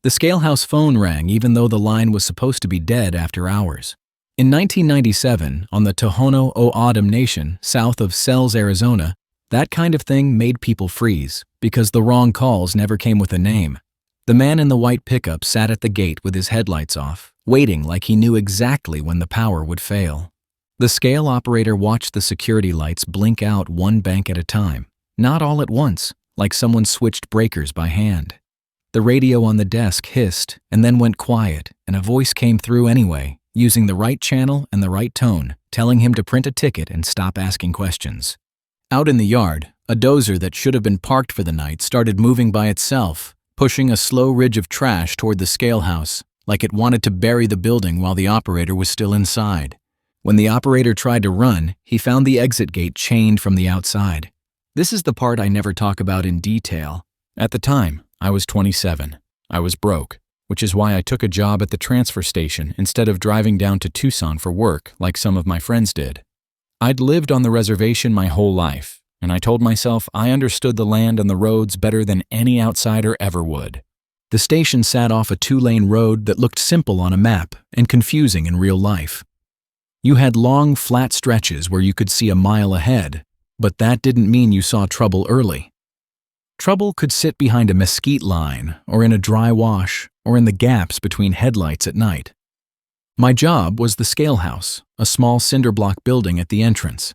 The scalehouse phone rang even though the line was supposed to be dead after hours. In 1997, on the Tohono O'odham Nation, south of Sells, Arizona, that kind of thing made people freeze because the wrong calls never came with a name. The man in the white pickup sat at the gate with his headlights off, waiting like he knew exactly when the power would fail. The scale operator watched the security lights blink out one bank at a time, not all at once, like someone switched breakers by hand. The radio on the desk hissed and then went quiet, and a voice came through anyway, using the right channel and the right tone, telling him to print a ticket and stop asking questions. Out in the yard, a dozer that should have been parked for the night started moving by itself, pushing a slow ridge of trash toward the scale house, like it wanted to bury the building while the operator was still inside. When the operator tried to run, he found the exit gate chained from the outside. This is the part I never talk about in detail. At the time, I was 27. I was broke, which is why I took a job at the transfer station instead of driving down to Tucson for work like some of my friends did. I'd lived on the reservation my whole life, and I told myself I understood the land and the roads better than any outsider ever would. The station sat off a 2-lane road that looked simple on a map and confusing in real life. You had long, flat stretches where you could see a mile ahead, but that didn't mean you saw trouble early. Trouble could sit behind a mesquite line, or in a dry wash, or in the gaps between headlights at night. My job was the scale house, a small cinder block building at the entrance.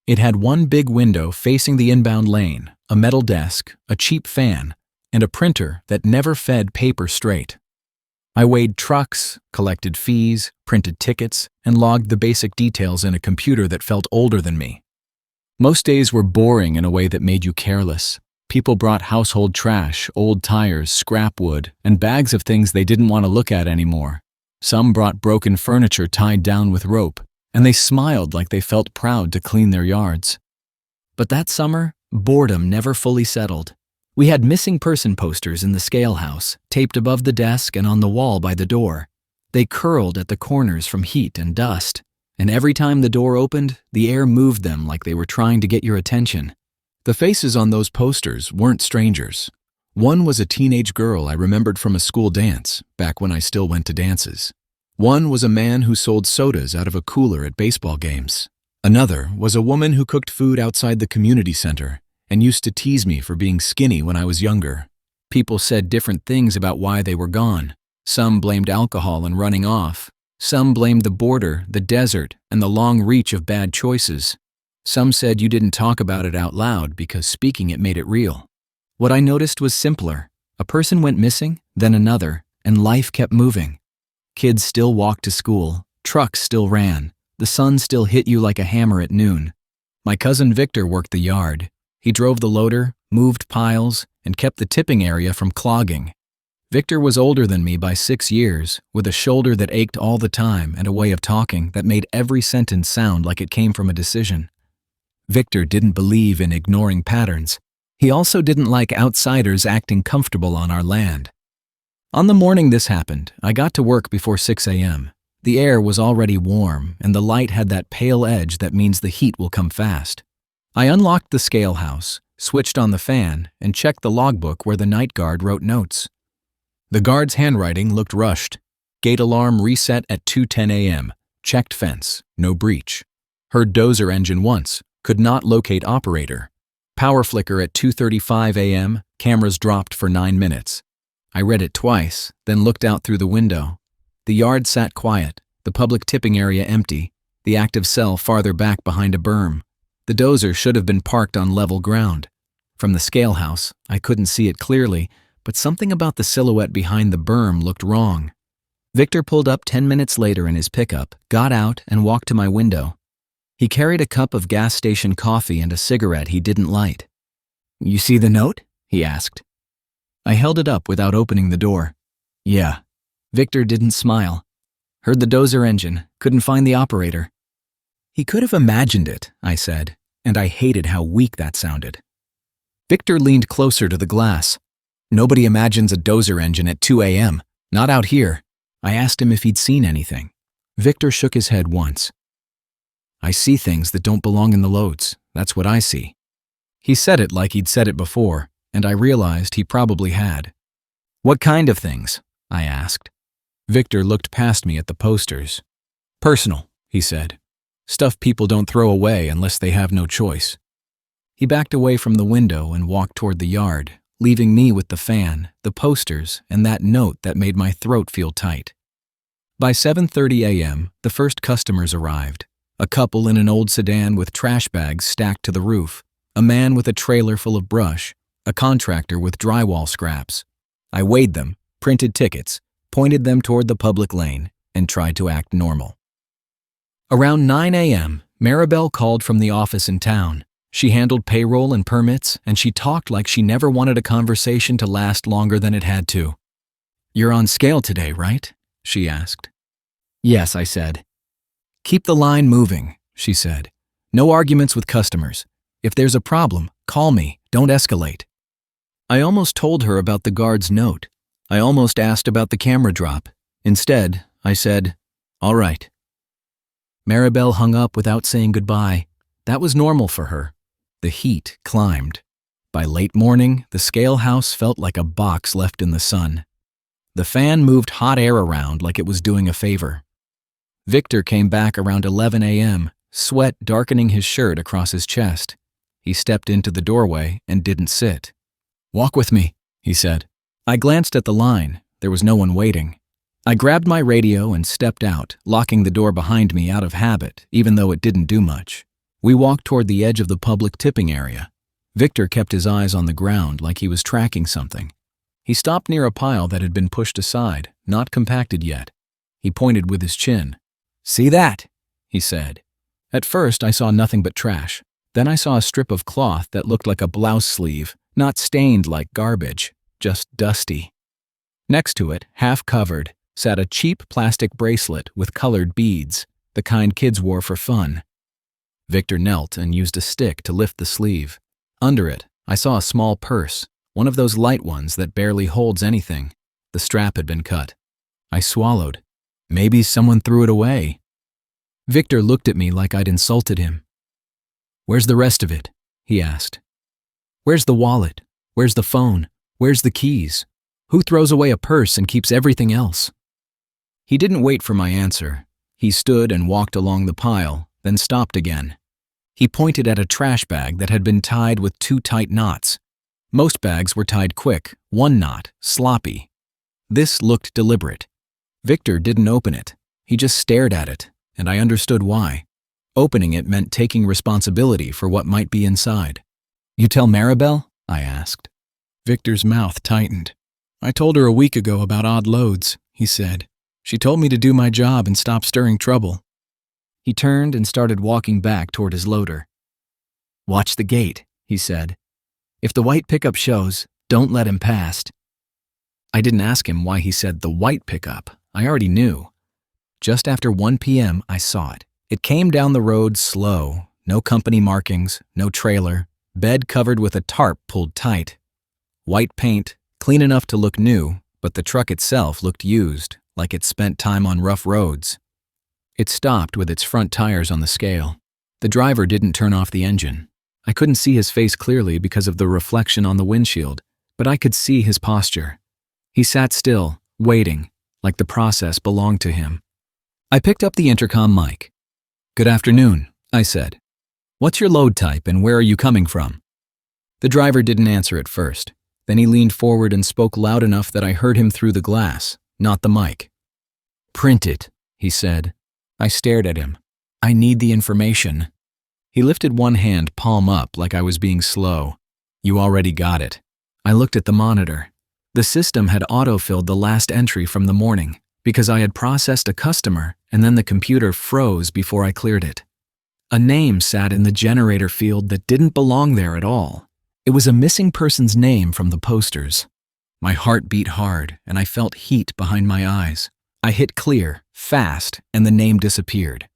It had one big window facing the inbound lane, a metal desk, a cheap fan, and a printer that never fed paper straight. I weighed trucks, collected fees, printed tickets, and logged the basic details in a computer that felt older than me. Most days were boring in a way that made you careless. People brought household trash, old tires, scrap wood, and bags of things they didn't want to look at anymore. Some brought broken furniture tied down with rope, and they smiled like they felt proud to clean their yards. But that summer, boredom never fully settled. We had missing person posters in the scale house, taped above the desk and on the wall by the door. They curled at the corners from heat and dust, and every time the door opened, the air moved them like they were trying to get your attention. The faces on those posters weren't strangers. One was a teenage girl I remembered from a school dance, back when I still went to dances. One was a man who sold sodas out of a cooler at baseball games. Another was a woman who cooked food outside the community center and used to tease me for being skinny when I was younger. People said different things about why they were gone. Some blamed alcohol and running off. Some blamed the border, the desert, and the long reach of bad choices. Some said you didn't talk about it out loud because speaking it made it real. What I noticed was simpler. A person went missing, then another, and life kept moving. Kids still walked to school, trucks still ran, the sun still hit you like a hammer at noon. My cousin Victor worked the yard. He drove the loader, moved piles, and kept the tipping area from clogging. Victor was older than me by 6 years, with a shoulder that ached all the time and a way of talking that made every sentence sound like it came from a decision. Victor didn't believe in ignoring patterns. He also didn't like outsiders acting comfortable on our land. On the morning this happened, I got to work before 6 a.m. The air was already warm, and the light had that pale edge that means the heat will come fast. I unlocked the scale house, switched on the fan, and checked the logbook where the night guard wrote notes. The guard's handwriting looked rushed. Gate alarm reset at 2:10 a.m. Checked fence, no breach. Heard dozer engine once, could not locate operator. Power flicker at 2:35 a.m., cameras dropped for 9 minutes. I read it twice, then looked out through the window. The yard sat quiet, the public tipping area empty, the active cell farther back behind a berm. The dozer should have been parked on level ground. From the scale house, I couldn't see it clearly, but something about the silhouette behind the berm looked wrong. Victor pulled up 10 minutes later in his pickup, got out, and walked to my window. He carried a cup of gas station coffee and a cigarette he didn't light. "You see the note?" he asked. I held it up without opening the door. "Yeah." Victor didn't smile. "Heard the dozer engine, couldn't find the operator." "He could have imagined it," I said, and I hated how weak that sounded. Victor leaned closer to the glass. "Nobody imagines a dozer engine at 2 a.m., not out here." I asked him if he'd seen anything. Victor shook his head once. "I see things that don't belong in the loads, that's what I see." He said it like he'd said it before, and I realized he probably had. "What kind of things?" I asked. Victor looked past me at the posters. Personal, he said. Stuff people don't throw away unless they have no choice. He backed away from the window and walked toward the yard, leaving me with the fan, the posters, and that note that made my throat feel tight. By 7:30 a.m., the first customers arrived. A couple in an old sedan with trash bags stacked to the roof, a man with a trailer full of brush, a contractor with drywall scraps. I weighed them, printed tickets, pointed them toward the public lane, and tried to act normal. Around 9 a.m., Maribel called from the office in town. She handled payroll and permits, and she talked like she never wanted a conversation to last longer than it had to. "You're on scale today, right?" she asked. "Yes," I said. "Keep the line moving," she said. "No arguments with customers. If there's a problem, call me, don't escalate." I almost told her about the guard's note. I almost asked about the camera drop. Instead, I said, "All right." Maribel hung up without saying goodbye. That was normal for her. The heat climbed. By late morning, the scale house felt like a box left in the sun. The fan moved hot air around like it was doing a favor. Victor came back around 11 a.m., sweat darkening his shirt across his chest. He stepped into the doorway and didn't sit. "Walk with me," he said. I glanced at the line. There was no one waiting. I grabbed my radio and stepped out, locking the door behind me out of habit, even though it didn't do much. We walked toward the edge of the public tipping area. Victor kept his eyes on the ground like he was tracking something. He stopped near a pile that had been pushed aside, not compacted yet. He pointed with his chin. "See that?" he said. At first, I saw nothing but trash. Then I saw a strip of cloth that looked like a blouse sleeve, not stained like garbage, just dusty. Next to it, half covered, sat a cheap plastic bracelet with colored beads, the kind kids wore for fun. Victor knelt and used a stick to lift the sleeve. Under it, I saw a small purse, one of those light ones that barely holds anything. The strap had been cut. I swallowed. Maybe someone threw it away. Victor looked at me like I'd insulted him. "Where's the rest of it?" he asked. "Where's the wallet? Where's the phone? Where's the keys? Who throws away a purse and keeps everything else?" He didn't wait for my answer. He stood and walked along the pile, then stopped again. He pointed at a trash bag that had been tied with 2 tight knots. Most bags were tied quick, 1 knot, sloppy. This looked deliberate. Victor didn't open it. He just stared at it, and I understood why. Opening it meant taking responsibility for what might be inside. "You tell Maribel?" I asked. Victor's mouth tightened. "I told her a week ago about odd loads," he said. "She told me to do my job and stop stirring trouble." He turned and started walking back toward his loader. "Watch the gate," he said. "If the white pickup shows, don't let him past." I didn't ask him why he said the white pickup. I already knew. Just after 1 p.m., I saw it. It came down the road slow, no company markings, no trailer, bed covered with a tarp pulled tight. White paint, clean enough to look new, but the truck itself looked used, like it spent time on rough roads. It stopped with its front tires on the scale. The driver didn't turn off the engine. I couldn't see his face clearly because of the reflection on the windshield, but I could see his posture. He sat still, waiting, like the process belonged to him. I picked up the intercom mic. "Good afternoon," I said. "What's your load type and where are you coming from?" The driver didn't answer at first. Then he leaned forward and spoke loud enough that I heard him through the glass, not the mic. "Print it," he said. I stared at him. "I need the information." He lifted one hand palm up like I was being slow. "You already got it." I looked at the monitor. The system had auto-filled the last entry from the morning because I had processed a customer and then the computer froze before I cleared it. A name sat in the generator field that didn't belong there at all. It was a missing person's name from the posters. My heart beat hard and I felt heat behind my eyes. I hit clear, fast, and the name disappeared.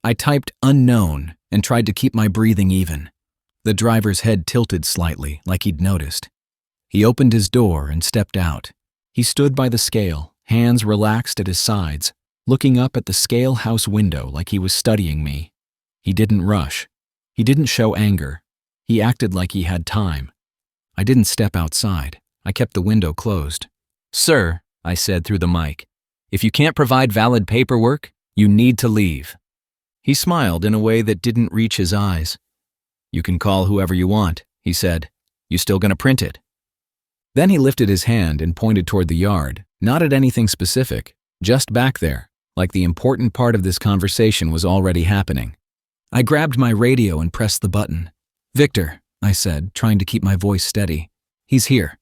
I typed unknown and tried to keep my breathing even. The driver's head tilted slightly, like he'd noticed. He opened his door and stepped out. He stood by the scale, hands relaxed at his sides, looking up at the scale house window like he was studying me. He didn't rush. He didn't show anger. He acted like he had time. I didn't step outside. I kept the window closed. "Sir," I said through the mic. "If you can't provide valid paperwork, you need to leave." He smiled in a way that didn't reach his eyes. "You can call whoever you want," he said. "You still gonna print it?" Then he lifted his hand and pointed toward the yard, not at anything specific, just back there, like the important part of this conversation was already happening. I grabbed my radio and pressed the button. "Victor," I said, trying to keep my voice steady. "He's here."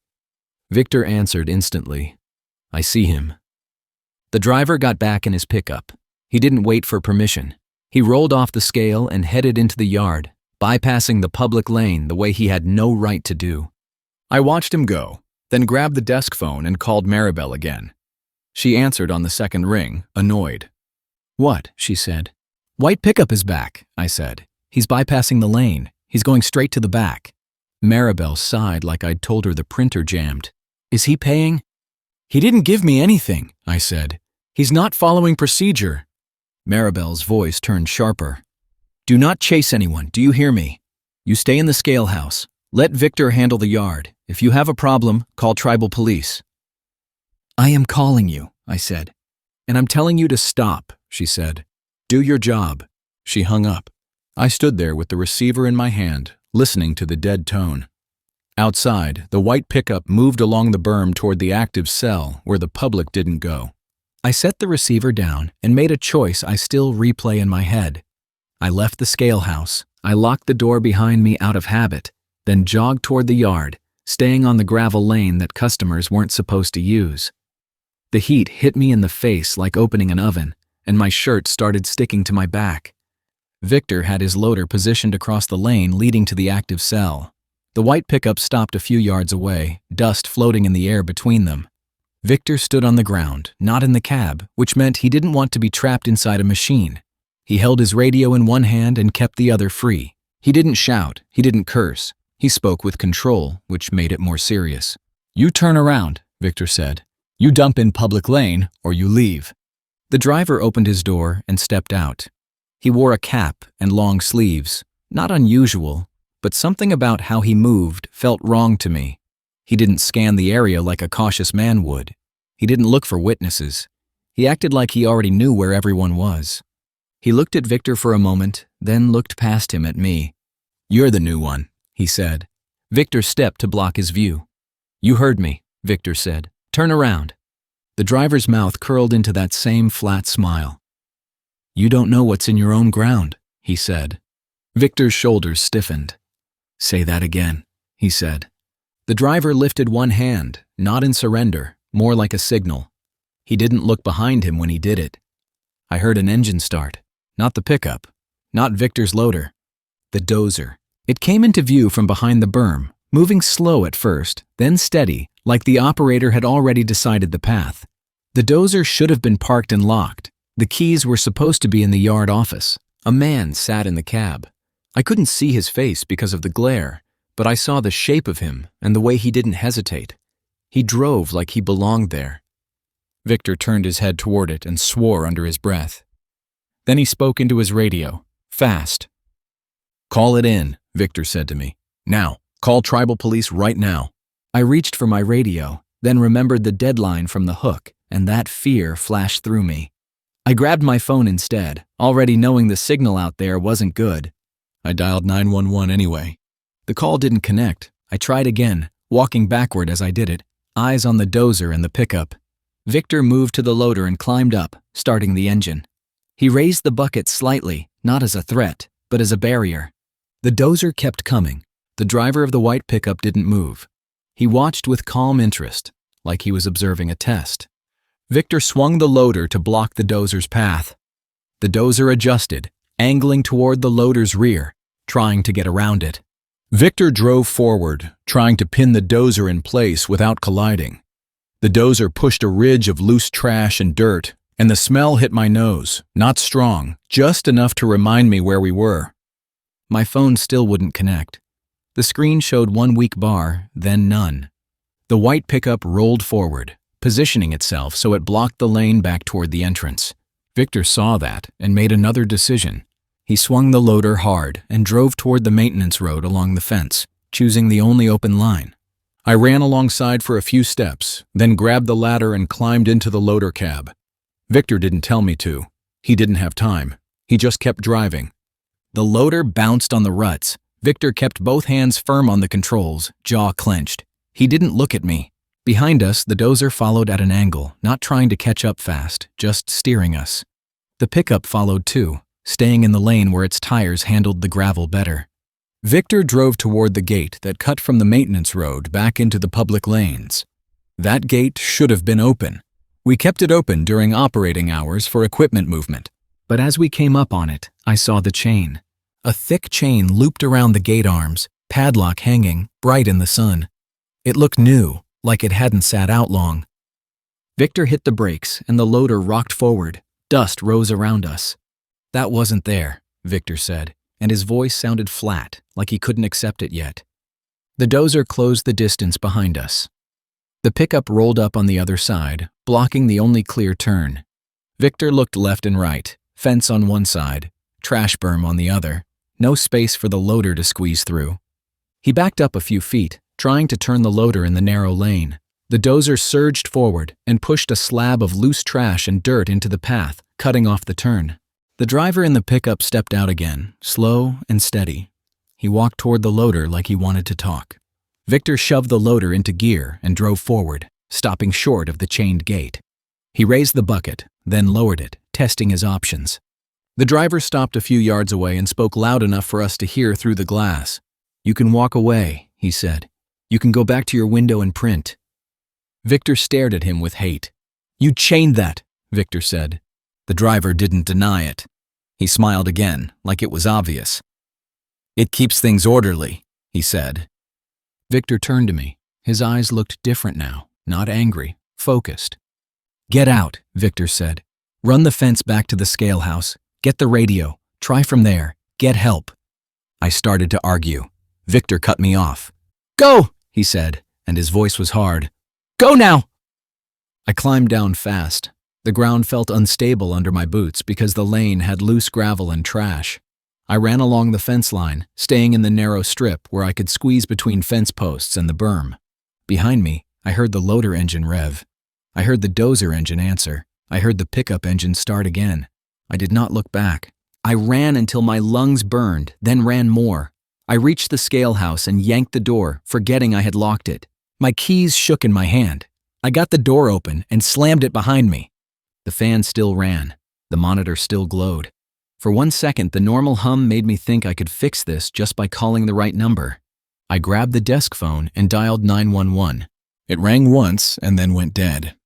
Victor answered instantly. "I see him." The driver got back in his pickup. He didn't wait for permission. He rolled off the scale and headed into the yard, bypassing the public lane the way he had no right to do. I watched him go, then grabbed the desk phone and called Maribel again. She answered on the second ring, annoyed. "What?" she said. "White pickup is back," I said. "He's bypassing the lane. He's going straight to the back." Maribel sighed like I'd told her the printer jammed. "Is he paying?" "He didn't give me anything," I said. "He's not following procedure." Maribel's voice turned sharper. "Do not chase anyone, do you hear me? You stay in the scale house. Let Victor handle the yard. If you have a problem, call tribal police." "I am calling you," I said. "And I'm telling you to stop," she said. "Do your job." She hung up. I stood there with the receiver in my hand, listening to the dead tone. Outside, the white pickup moved along the berm toward the active cell where the public didn't go. I set the receiver down and made a choice I still replay in my head. I left the scale house. I locked the door behind me out of habit, then jogged toward the yard, staying on the gravel lane that customers weren't supposed to use. The heat hit me in the face like opening an oven, and my shirt started sticking to my back. Victor had his loader positioned across the lane leading to the active cell. The white pickup stopped a few yards away, dust floating in the air between them. Victor stood on the ground, not in the cab, which meant he didn't want to be trapped inside a machine. He held his radio in one hand and kept the other free. He didn't shout, he didn't curse. He spoke with control, which made it more serious. "You turn around," Victor said. "You dump in public lane, or you leave." The driver opened his door and stepped out. He wore a cap and long sleeves, not unusual, but something about how he moved felt wrong to me. He didn't scan the area like a cautious man would. He didn't look for witnesses. He acted like he already knew where everyone was. He looked at Victor for a moment, then looked past him at me. "You're the new one," he said. Victor stepped to block his view. "You heard me," Victor said. "Turn around." The driver's mouth curled into that same flat smile. "You don't know what's in your own ground," he said. Victor's shoulders stiffened. "Say that again," he said. The driver lifted one hand, not in surrender, more like a signal. He didn't look behind him when he did it. I heard an engine start, not the pickup, not Victor's loader, the dozer. It came into view from behind the berm, moving slow at first, then steady, like the operator had already decided the path. The dozer should have been parked and locked. The keys were supposed to be in the yard office. A man sat in the cab. I couldn't see his face because of the glare, but I saw the shape of him and the way he didn't hesitate. He drove like he belonged there. Victor turned his head toward it and swore under his breath. Then he spoke into his radio, fast. "Call it in," Victor said to me. "Now, call tribal police right now." I reached for my radio, then remembered the deadline from the hook, and that fear flashed through me. I grabbed my phone instead, already knowing the signal out there wasn't good. I dialed 911 anyway. The call didn't connect. I tried again, walking backward as I did it, eyes on the dozer and the pickup. Victor moved to the loader and climbed up, starting the engine. He raised the bucket slightly, not as a threat, but as a barrier. The dozer kept coming. The driver of the white pickup didn't move. He watched with calm interest, like he was observing a test. Victor swung the loader to block the dozer's path. The dozer adjusted, angling toward the loader's rear, trying to get around it. Victor drove forward, trying to pin the dozer in place without colliding. The dozer pushed a ridge of loose trash and dirt, and the smell hit my nose, not strong, just enough to remind me where we were. My phone still wouldn't connect. The screen showed one weak bar, then none. The white pickup rolled forward, positioning itself so it blocked the lane back toward the entrance. Victor saw that and made another decision. He swung the loader hard and drove toward the maintenance road along the fence, choosing the only open line. I ran alongside for a few steps, then grabbed the ladder and climbed into the loader cab. Victor didn't tell me to. He didn't have time. He just kept driving. The loader bounced on the ruts. Victor kept both hands firm on the controls, jaw clenched. He didn't look at me. Behind us, the dozer followed at an angle, not trying to catch up fast, just steering us. The pickup followed too, staying in the lane where its tires handled the gravel better. Victor drove toward the gate that cut from the maintenance road back into the public lanes. That gate should have been open. We kept it open during operating hours for equipment movement. But as we came up on it, I saw the chain. A thick chain looped around the gate arms, padlock hanging, bright in the sun. It looked new, like it hadn't sat out long. Victor hit the brakes and the loader rocked forward. Dust rose around us. "That wasn't there," Victor said, and his voice sounded flat, like he couldn't accept it yet. The dozer closed the distance behind us. The pickup rolled up on the other side, blocking the only clear turn. Victor looked left and right, fence on one side, trash berm on the other, no space for the loader to squeeze through. He backed up a few feet, trying to turn the loader in the narrow lane. The dozer surged forward and pushed a slab of loose trash and dirt into the path, cutting off the turn. The driver in the pickup stepped out again, slow and steady. He walked toward the loader like he wanted to talk. Victor shoved the loader into gear and drove forward, stopping short of the chained gate. He raised the bucket, then lowered it, testing his options. The driver stopped a few yards away and spoke loud enough for us to hear through the glass. "You can walk away," he said. "You can go back to your window and print." Victor stared at him with hate. "You chained that," Victor said. The driver didn't deny it. He smiled again, like it was obvious. "It keeps things orderly," he said. Victor turned to me. His eyes looked different now, not angry, focused. "Get out," Victor said. "Run the fence back to the scale house. Get the radio. Try from there. Get help." I started to argue. Victor cut me off. "Go," he said, and his voice was hard. "Go now!" I climbed down fast. The ground felt unstable under my boots because the lane had loose gravel and trash. I ran along the fence line, staying in the narrow strip where I could squeeze between fence posts and the berm. Behind me, I heard the loader engine rev. I heard the dozer engine answer. I heard the pickup engine start again. I did not look back. I ran until my lungs burned, then ran more. I reached the scale house and yanked the door, forgetting I had locked it. My keys shook in my hand. I got the door open and slammed it behind me. The fan still ran. The monitor still glowed. For 1 second, the normal hum made me think I could fix this just by calling the right number. I grabbed the desk phone and dialed 911. It rang once and then went dead.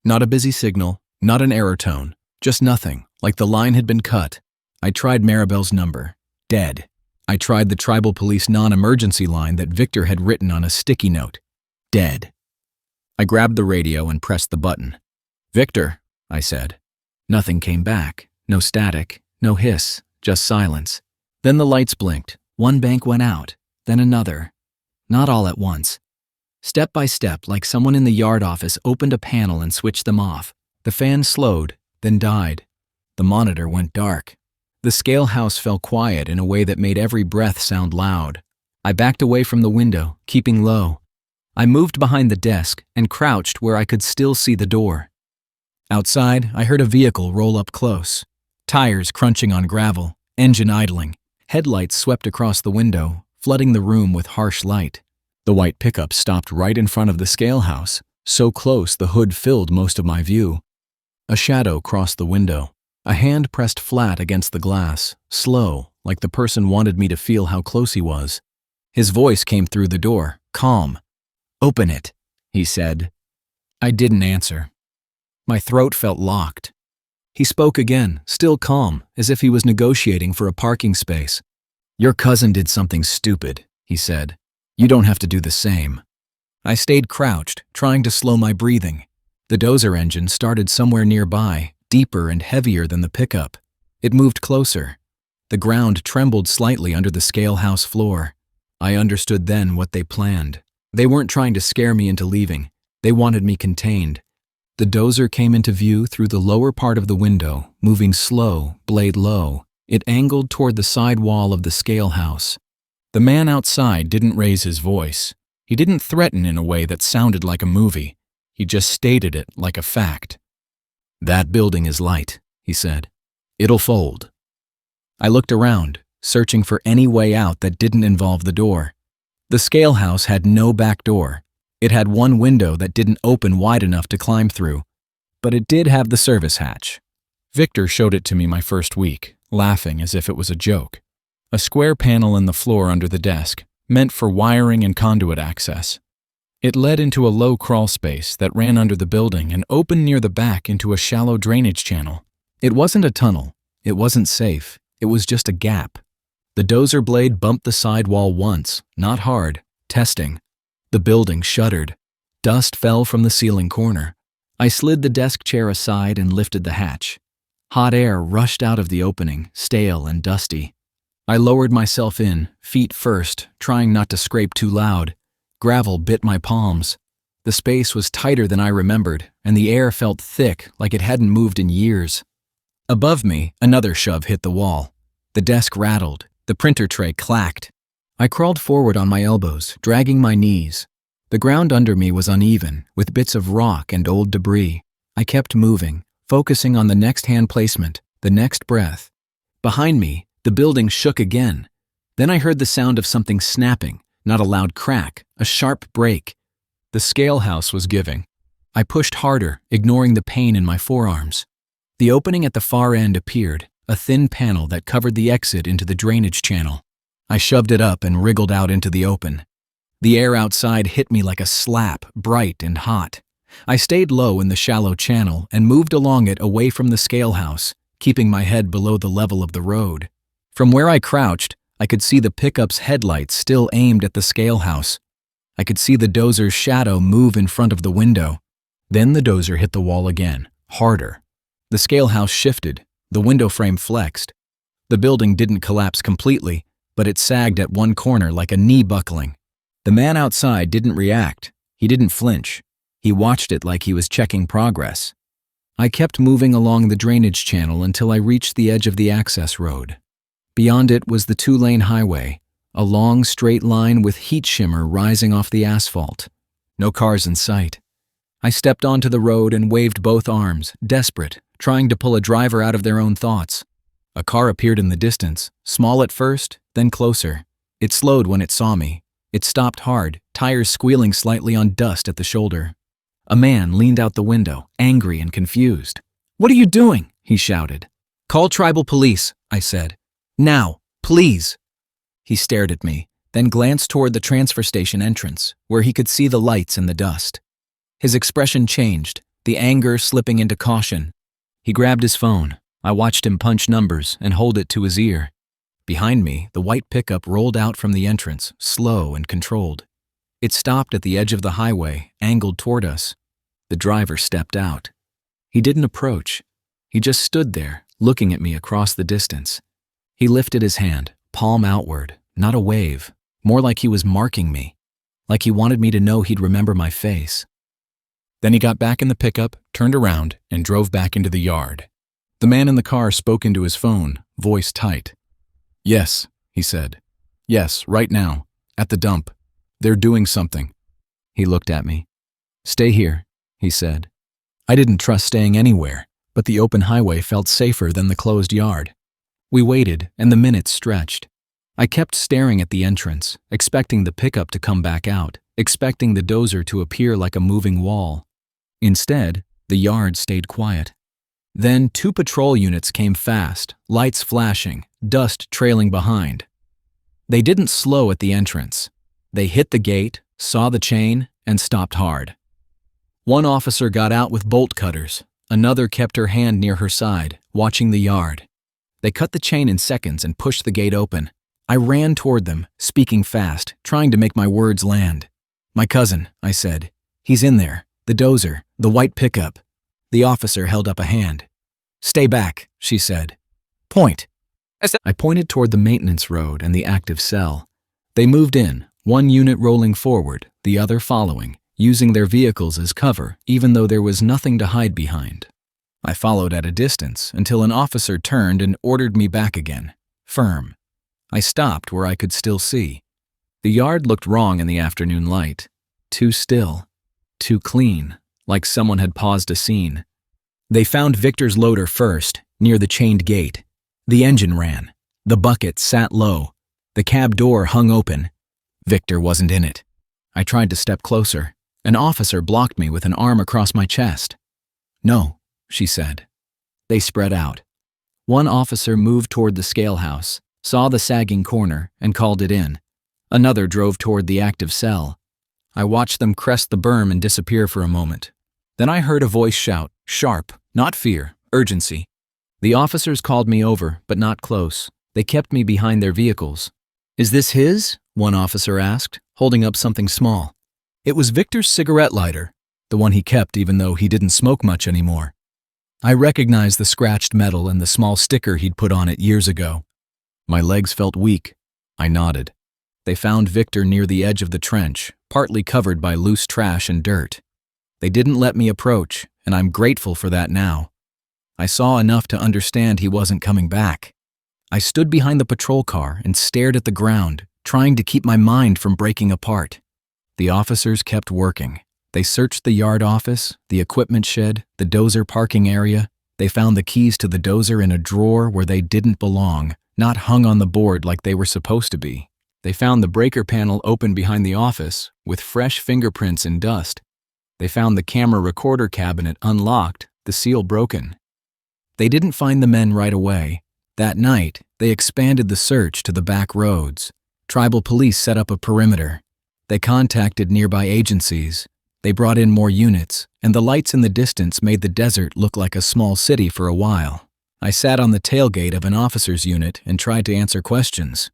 Not a busy signal, not an error tone, just nothing, like the line had been cut. I tried Maribel's number. Dead. I tried the tribal police non-emergency line that Victor had written on a sticky note. Dead. I grabbed the radio and pressed the button. "Victor," I said. Nothing came back. No static, no hiss, just silence. Then the lights blinked. One bank went out, then another. Not all at once. Step by step, like someone in the yard office opened a panel and switched them off. The fan slowed, then died. The monitor went dark. The scale house fell quiet in a way that made every breath sound loud. I backed away from the window, keeping low. I moved behind the desk and crouched where I could still see the door. Outside, I heard a vehicle roll up close. Tires crunching on gravel, engine idling. Headlights swept across the window, flooding the room with harsh light. The white pickup stopped right in front of the scale house, so close the hood filled most of my view. A shadow crossed the window. A hand pressed flat against the glass, slow, like the person wanted me to feel how close he was. His voice came through the door, calm. "Open it," he said. I didn't answer. My throat felt locked. He spoke again, still calm, as if he was negotiating for a parking space. "Your cousin did something stupid," he said. "You don't have to do the same." I stayed crouched, trying to slow my breathing. The dozer engine started somewhere nearby, deeper and heavier than the pickup. It moved closer. The ground trembled slightly under the scale house floor. I understood then what they planned. They weren't trying to scare me into leaving. They wanted me contained. The dozer came into view through the lower part of the window, moving slow, blade low. It angled toward the side wall of the scale house. The man outside didn't raise his voice. He didn't threaten in a way that sounded like a movie. He just stated it like a fact. "That building is light," he said. "It'll fold." I looked around, searching for any way out that didn't involve the door. The scale house had no back door. It had one window that didn't open wide enough to climb through, but it did have the service hatch. Victor showed it to me my first week, laughing as if it was a joke. A square panel in the floor under the desk, meant for wiring and conduit access. It led into a low crawl space that ran under the building and opened near the back into a shallow drainage channel. It wasn't a tunnel. It wasn't safe. It was just a gap. The dozer blade bumped the sidewall once, not hard, testing. The building shuddered. Dust fell from the ceiling corner. I slid the desk chair aside and lifted the hatch. Hot air rushed out of the opening, stale and dusty. I lowered myself in, feet first, trying not to scrape too loud. Gravel bit my palms. The space was tighter than I remembered, and the air felt thick like it hadn't moved in years. Above me, another shove hit the wall. The desk rattled. The printer tray clacked. I crawled forward on my elbows, dragging my knees. The ground under me was uneven, with bits of rock and old debris. I kept moving, focusing on the next hand placement, the next breath. Behind me, the building shook again. Then I heard the sound of something snapping, not a loud crack, a sharp break. The scale house was giving. I pushed harder, ignoring the pain in my forearms. The opening at the far end appeared, a thin panel that covered the exit into the drainage channel. I shoved it up and wriggled out into the open. The air outside hit me like a slap, bright and hot. I stayed low in the shallow channel and moved along it away from the scale house, keeping my head below the level of the road. From where I crouched, I could see the pickup's headlights still aimed at the scale house. I could see the dozer's shadow move in front of the window. Then the dozer hit the wall again, harder. The scale house shifted. The window frame flexed. The building didn't collapse completely, but it sagged at one corner like a knee buckling. The man outside didn't react. He didn't flinch. He watched it like he was checking progress. I kept moving along the drainage channel until I reached the edge of the access road. Beyond it was the two-lane highway, a long straight line with heat shimmer rising off the asphalt. No cars in sight. I stepped onto the road and waved both arms, desperate, trying to pull a driver out of their own thoughts. A car appeared in the distance, small at first, then closer. It slowed when it saw me. It stopped hard, tires squealing slightly on dust at the shoulder. A man leaned out the window, angry and confused. "What are you doing?" he shouted. "Call tribal police," I said. "Now, please." He stared at me, then glanced toward the transfer station entrance, where he could see the lights in the dust. His expression changed, the anger slipping into caution. He grabbed his phone. I watched him punch numbers and hold it to his ear. Behind me, the white pickup rolled out from the entrance, slow and controlled. It stopped at the edge of the highway, angled toward us. The driver stepped out. He didn't approach. He just stood there, looking at me across the distance. He lifted his hand, palm outward, not a wave, more like he was marking me, like he wanted me to know he'd remember my face. Then he got back in the pickup, turned around, and drove back into the yard. The man in the car spoke into his phone, voice tight. "Yes," he said. "Yes, right now. At the dump. They're doing something." He looked at me. "Stay here," he said. I didn't trust staying anywhere, but the open highway felt safer than the closed yard. We waited, and the minutes stretched. I kept staring at the entrance, expecting the pickup to come back out, expecting the dozer to appear like a moving wall. Instead, the yard stayed quiet. Then 2 patrol units came fast, lights flashing, dust trailing behind. They didn't slow at the entrance. They hit the gate, saw the chain, and stopped hard. One officer got out with bolt cutters. Another kept her hand near her side, watching the yard. They cut the chain in seconds and pushed the gate open. I ran toward them, speaking fast, trying to make my words land. "My cousin," I said. "He's in there. The dozer, the white pickup." The officer held up a hand. "Stay back," she said. "Point." I pointed toward the maintenance road and the active cell. They moved in, one unit rolling forward, the other following, using their vehicles as cover, even though there was nothing to hide behind. I followed at a distance until an officer turned and ordered me back again, firm. I stopped where I could still see. The yard looked wrong in the afternoon light. Too still. Too clean, like someone had paused a scene. They found Victor's loader first, near the chained gate. The engine ran. The bucket sat low. The cab door hung open. Victor wasn't in it. I tried to step closer. An officer blocked me with an arm across my chest. "No," she said. They spread out. One officer moved toward the scale house, saw the sagging corner, and called it in. Another drove toward the active cell. I watched them crest the berm and disappear for a moment. Then I heard a voice shout, sharp, not fear, urgency. The officers called me over, but not close. They kept me behind their vehicles. "Is this his?" one officer asked, holding up something small. It was Victor's cigarette lighter, the one he kept even though he didn't smoke much anymore. I recognized the scratched metal and the small sticker he'd put on it years ago. My legs felt weak. I nodded. They found Victor near the edge of the trench, partly covered by loose trash and dirt. They didn't let me approach, and I'm grateful for that now. I saw enough to understand he wasn't coming back. I stood behind the patrol car and stared at the ground, trying to keep my mind from breaking apart. The officers kept working. They searched the yard office, the equipment shed, the dozer parking area. They found the keys to the dozer in a drawer where they didn't belong, not hung on the board like they were supposed to be. They found the breaker panel open behind the office, with fresh fingerprints and dust. They found the camera recorder cabinet unlocked, the seal broken. They didn't find the men right away. That night, they expanded the search to the back roads. Tribal police set up a perimeter. They contacted nearby agencies. They brought in more units, and the lights in the distance made the desert look like a small city for a while. I sat on the tailgate of an officer's unit and tried to answer questions.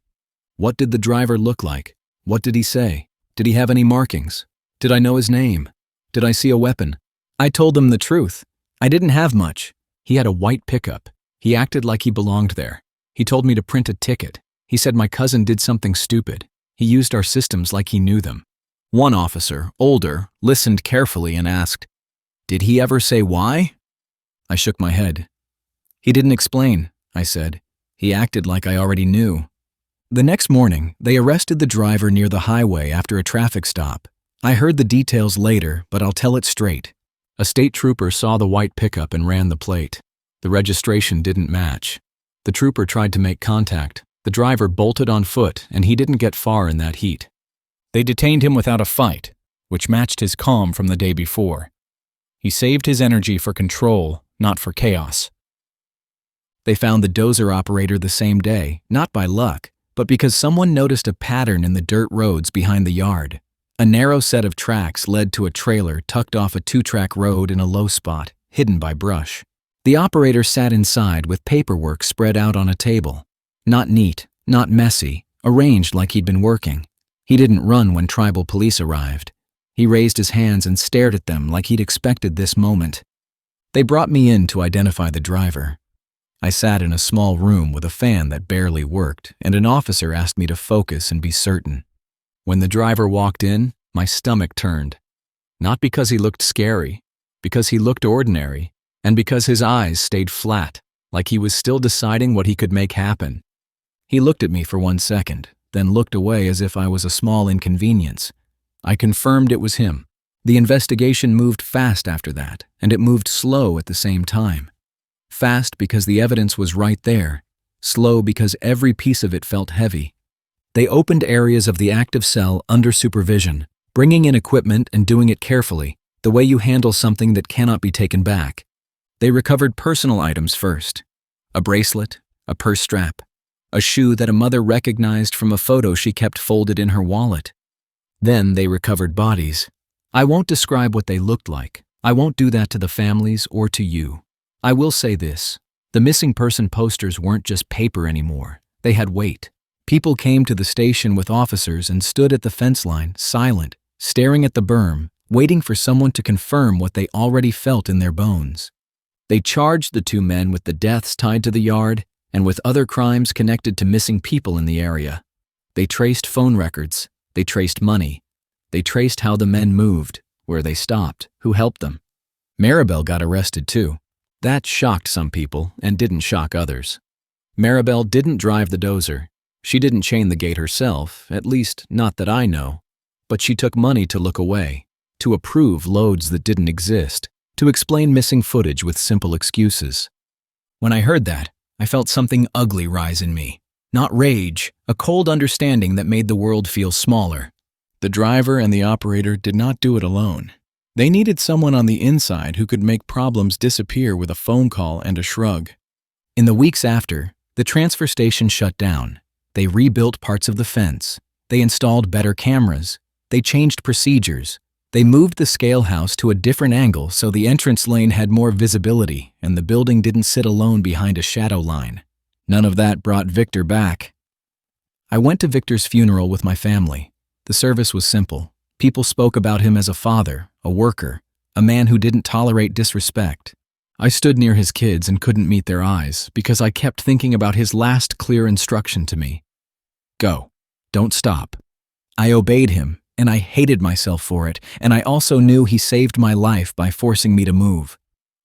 What did the driver look like? What did he say? Did he have any markings? Did I know his name? Did I see a weapon? I told them the truth. I didn't have much. He had a white pickup. He acted like he belonged there. He told me to print a ticket. He said my cousin did something stupid. He used our systems like he knew them. One officer, older, listened carefully and asked, "Did he ever say why?" I shook my head. "He didn't explain," I said. "He acted like I already knew." The next morning, they arrested the driver near the highway after a traffic stop. I heard the details later, but I'll tell it straight. A state trooper saw the white pickup and ran the plate. The registration didn't match. The trooper tried to make contact. The driver bolted on foot, and he didn't get far in that heat. They detained him without a fight, which matched his calm from the day before. He saved his energy for control, not for chaos. They found the dozer operator the same day, not by luck, but because someone noticed a pattern in the dirt roads behind the yard. A narrow set of tracks led to a trailer tucked off a 2-track road in a low spot, hidden by brush. The operator sat inside with paperwork spread out on a table. Not neat, not messy, arranged like he'd been working. He didn't run when tribal police arrived. He raised his hands and stared at them like he'd expected this moment. They brought me in to identify the driver. I sat in a small room with a fan that barely worked, and an officer asked me to focus and be certain. When the driver walked in, my stomach turned. Not because he looked scary, because he looked ordinary, and because his eyes stayed flat, like he was still deciding what he could make happen. He looked at me for 1 second, then looked away as if I was a small inconvenience. I confirmed it was him. The investigation moved fast after that, and it moved slow at the same time. Fast because the evidence was right there. Slow because every piece of it felt heavy. They opened areas of the active cell under supervision, bringing in equipment and doing it carefully, the way you handle something that cannot be taken back. They recovered personal items first. A bracelet, a purse strap, a shoe that a mother recognized from a photo she kept folded in her wallet. Then they recovered bodies. I won't describe what they looked like. I won't do that to the families or to you. I will say this. The missing person posters weren't just paper anymore. They had weight. People came to the station with officers and stood at the fence line, silent, staring at the berm, waiting for someone to confirm what they already felt in their bones. They charged the 2 men with the deaths tied to the yard and with other crimes connected to missing people in the area. They traced phone records. They traced money. They traced how the men moved, where they stopped, who helped them. Maribel got arrested too. That shocked some people and didn't shock others. Maribel didn't drive the dozer. She didn't chain the gate herself, at least not that I know, but she took money to look away, to approve loads that didn't exist, to explain missing footage with simple excuses. When I heard that, I felt something ugly rise in me. Not rage, a cold understanding that made the world feel smaller. The driver and the operator did not do it alone. They needed someone on the inside who could make problems disappear with a phone call and a shrug. In the weeks after, the transfer station shut down. They rebuilt parts of the fence. They installed better cameras. They changed procedures. They moved the scale house to a different angle so the entrance lane had more visibility and the building didn't sit alone behind a shadow line. None of that brought Victor back. I went to Victor's funeral with my family. The service was simple. People spoke about him as a father, a worker, a man who didn't tolerate disrespect. I stood near his kids and couldn't meet their eyes because I kept thinking about his last clear instruction to me. Go. Don't stop. I obeyed him, and I hated myself for it, and I also knew he saved my life by forcing me to move.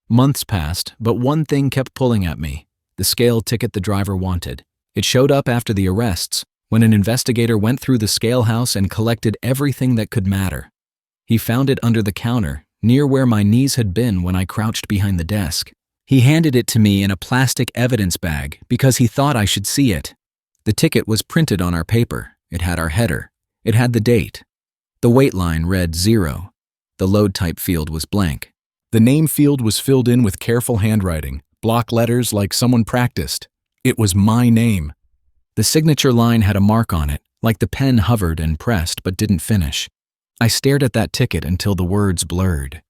Months passed, but one thing kept pulling at me: the scale ticket the driver wanted. It showed up after the arrests, when an investigator went through the scale house and collected everything that could matter. He found it under the counter, near where my knees had been when I crouched behind the desk. He handed it to me in a plastic evidence bag because he thought I should see it. The ticket was printed on our paper. It had our header. It had the date. The weight line read 0. The load type field was blank. The name field was filled in with careful handwriting, block letters like someone practiced. It was my name. The signature line had a mark on it, like the pen hovered and pressed but didn't finish. I stared at that ticket until the words blurred.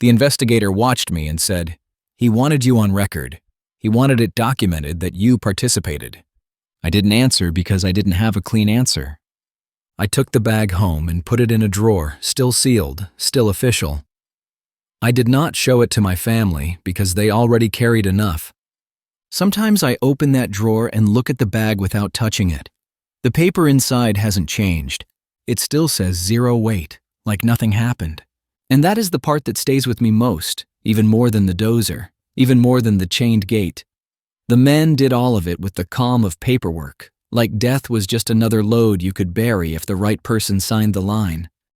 The investigator watched me and said, "He wanted you on record. He wanted it documented that you participated." I didn't answer because I didn't have a clean answer. I took the bag home and put it in a drawer, still sealed, still official. I did not show it to my family because they already carried enough. Sometimes I open that drawer and look at the bag without touching it. The paper inside hasn't changed. It still says 0 weight, like nothing happened. And that is the part that stays with me most, even more than the dozer, even more than the chained gate. The men did all of it with the calm of paperwork, like death was just another load you could bury if the right person signed the line.